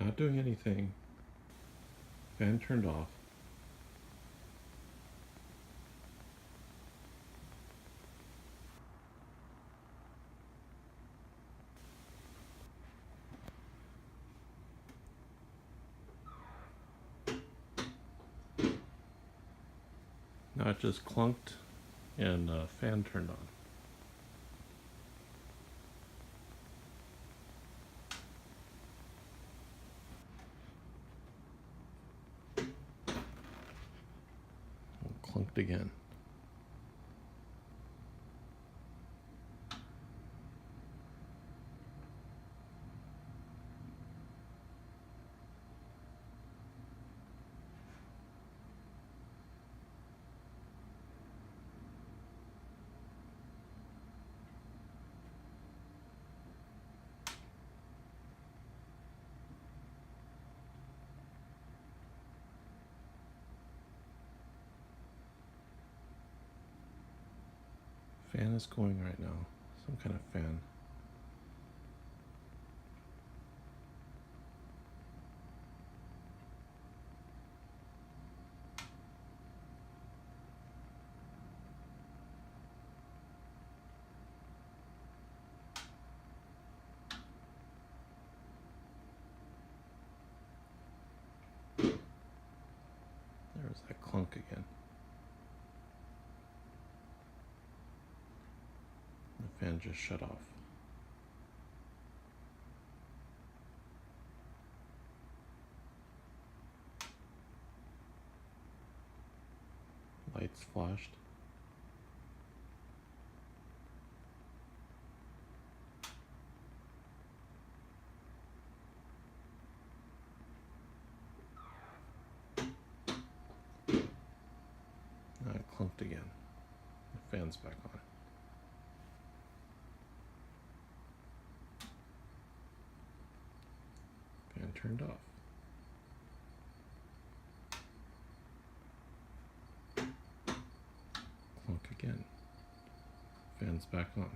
Not doing anything. Fan turned off. Now it just clunked and fan turned on. Clunked again. Fan is going right now. Some kind of fan. There's that clunk again. The fan just shut off. Lights flashed. Now it clunked again. The fan's back on. Fan turned off. Clunk again. Fan's back on.